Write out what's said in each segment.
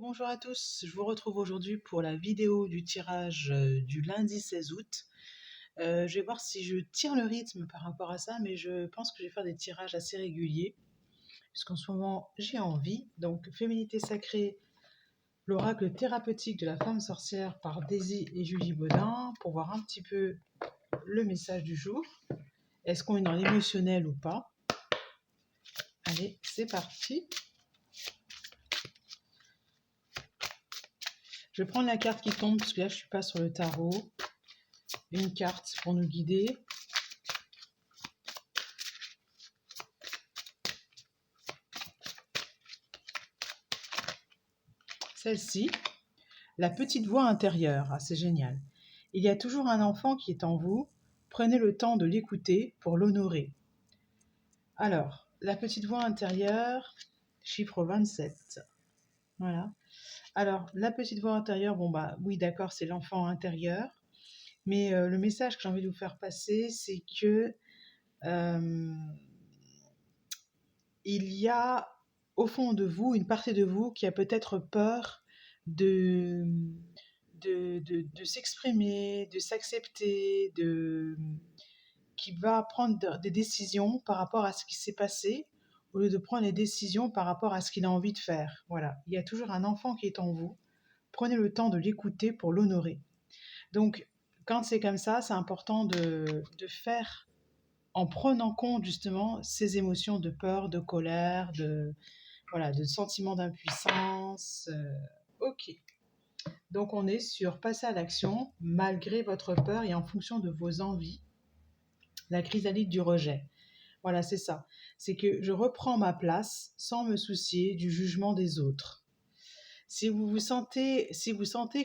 Bonjour à tous, je vous retrouve aujourd'hui pour la vidéo du tirage du lundi 16 août. Je vais voir si je tire le rythme par rapport à ça, mais je pense que je vais faire des tirages assez réguliers, puisqu'en ce moment j'ai envie. Donc, Féminité sacrée, l'oracle thérapeutique de la femme sorcière par Daisy et Julie Baudin, pour voir un petit peu le message du jour. Est-ce qu'on est dans l'émotionnel ou pas? Allez, c'est parti. Je vais prendre la carte qui tombe, parce que là je ne suis pas sur le tarot. Une carte pour nous guider. Celle-ci, la petite voix intérieure. Ah, c'est génial. Il y a toujours un enfant qui est en vous. Prenez le temps de l'écouter pour l'honorer. Alors, la petite voix intérieure, chiffre 27. Voilà. Alors, la petite voix intérieure, oui, d'accord, c'est l'enfant intérieur. Mais le message que j'ai envie de vous faire passer, c'est que il y a au fond de vous une partie de vous qui a peut-être peur de s'exprimer, de s'accepter, qui va prendre des décisions par rapport à ce qui s'est passé, au lieu de prendre les décisions par rapport à ce qu'il a envie de faire. Voilà, il y a toujours un enfant qui est en vous. Prenez le temps de l'écouter pour l'honorer. Donc, quand c'est comme ça, c'est important de faire en prenant compte justement ces émotions de peur, de colère, de sentiment d'impuissance. Ok. Donc on est sur passer à l'action malgré votre peur et en fonction de vos envies. La chrysalide du rejet. Voilà, c'est ça. C'est que je reprends ma place sans me soucier du jugement des autres. Si vous sentez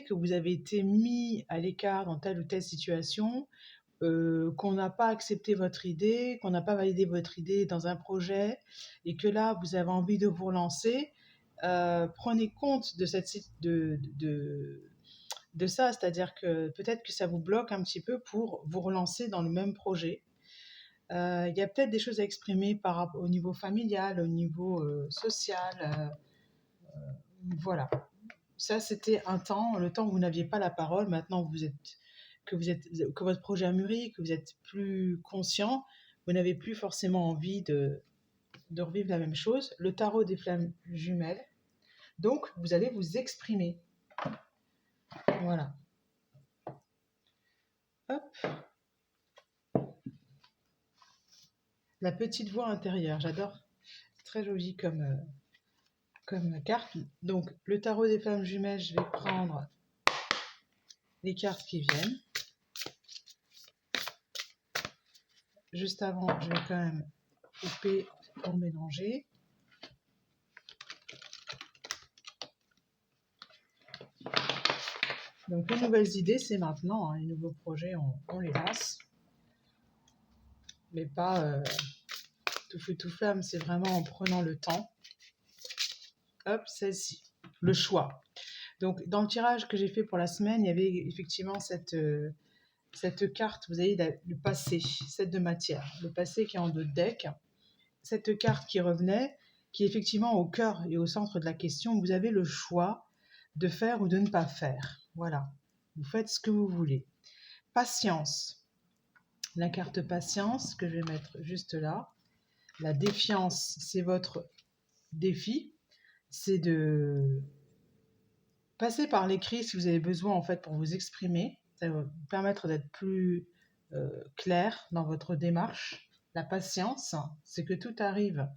que vous avez été mis à l'écart dans telle ou telle situation, qu'on n'a pas accepté votre idée, qu'on n'a pas validé votre idée dans un projet, et que là, vous avez envie de vous relancer, prenez compte de ça, c'est-à-dire que peut-être que ça vous bloque un petit peu pour vous relancer dans le même projet. Il y a peut-être des choses à exprimer au niveau familial, au niveau social. Voilà. Ça, c'était un temps, le temps où vous n'aviez pas la parole. Maintenant, que votre projet a mûri, que vous êtes plus conscient, vous n'avez plus forcément envie de revivre la même chose. Le tarot des flammes jumelles. Donc, vous allez vous exprimer. Voilà. Hop. La petite voix intérieure, j'adore. Très joli comme carte. Donc, le tarot des flammes jumelles, je vais prendre les cartes qui viennent. Juste avant, je vais quand même couper pour mélanger. Donc, les nouvelles idées, c'est maintenant. Les nouveaux projets, on les lance. Mais pas tout feu, tout flamme. C'est vraiment en prenant le temps. Hop, celle-ci. Le choix. Donc, dans le tirage que j'ai fait pour la semaine, il y avait effectivement cette carte. Vous avez le passé, 7 de matière. Le passé qui est en 2 decks. Cette carte qui revenait, qui est effectivement au cœur et au centre de la question. Vous avez le choix de faire ou de ne pas faire. Voilà. Vous faites ce que vous voulez. Patience. La carte patience que je vais mettre juste là. La défiance, c'est votre défi. C'est de passer par l'écrit si vous avez besoin en fait pour vous exprimer. Ça va vous permettre d'être plus clair dans votre démarche. La patience, c'est que tout arrive.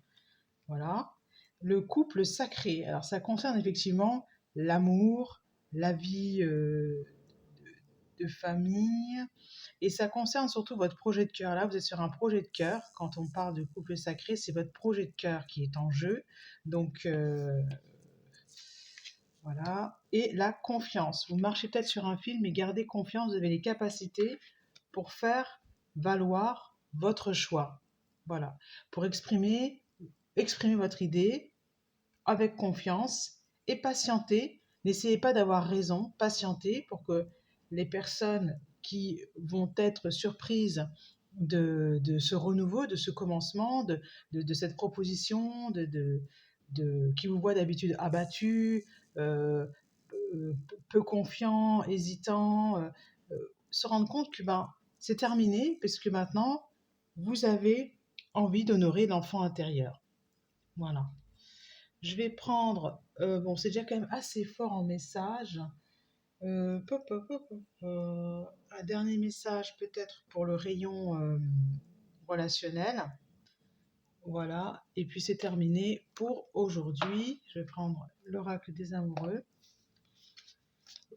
Voilà. Le couple sacré. Alors ça concerne effectivement l'amour, la vie de famille, et ça concerne surtout votre projet de cœur. Là, vous êtes sur un projet de cœur. Quand on parle de couple sacré, c'est votre projet de cœur qui est en jeu. Donc, voilà. Et la confiance. Vous marchez peut-être sur un fil, mais gardez confiance. Vous avez les capacités pour faire valoir votre choix. Voilà. Pour exprimer votre idée avec confiance et patienter. N'essayez pas d'avoir raison. Patientez pour que les personnes qui vont être surprises de ce renouveau, de ce commencement, de cette proposition, qui vous voient d'habitude abattu, euh, peu confiant, hésitant, se rendre compte que c'est terminé, parce que maintenant, vous avez envie d'honorer l'enfant intérieur. Voilà. Je vais prendre, bon, c'est déjà quand même assez fort en message. Un dernier message peut-être pour le rayon relationnel. Voilà, et puis c'est terminé pour aujourd'hui. Je vais prendre l'oracle des amoureux.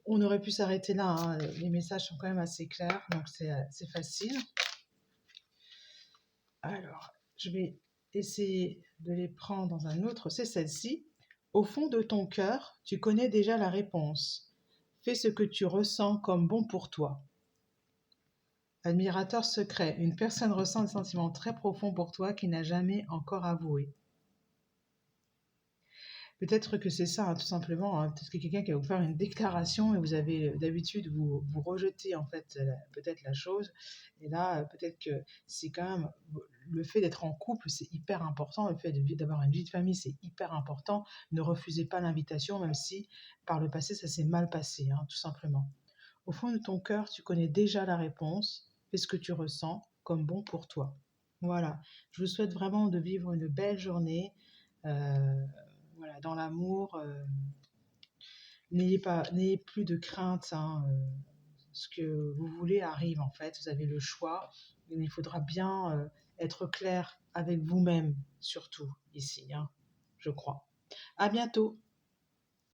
On aurait pu s'arrêter là, hein. Les messages sont quand même assez clairs, donc c'est facile. Alors, je vais essayer de les prendre dans un autre, c'est celle-ci. Au fond de ton cœur, tu connais déjà la réponse. Fais ce que tu ressens comme bon pour toi. Admirateur secret, une personne ressent des sentiments très profonds pour toi qu'il n'a jamais encore avoué. Peut-être que c'est ça, hein, tout simplement, hein. Peut-être que quelqu'un qui va vous faire une déclaration et vous avez d'habitude, vous rejetez en fait peut-être la chose. Et là, peut-être que c'est quand même le fait d'être en couple, c'est hyper important. Le fait d'avoir une vie de famille, c'est hyper important. Ne refusez pas l'invitation, même si par le passé, ça s'est mal passé, hein, tout simplement. Au fond de ton cœur, tu connais déjà la réponse. Fais ce que tu ressens comme bon pour toi. Voilà. Je vous souhaite vraiment de vivre une belle journée. Euh, voilà, dans l'amour, n'ayez plus de crainte, hein, ce que vous voulez arrive en fait, vous avez le choix, mais il faudra bien être clair avec vous-même, surtout ici, hein, je crois. À bientôt.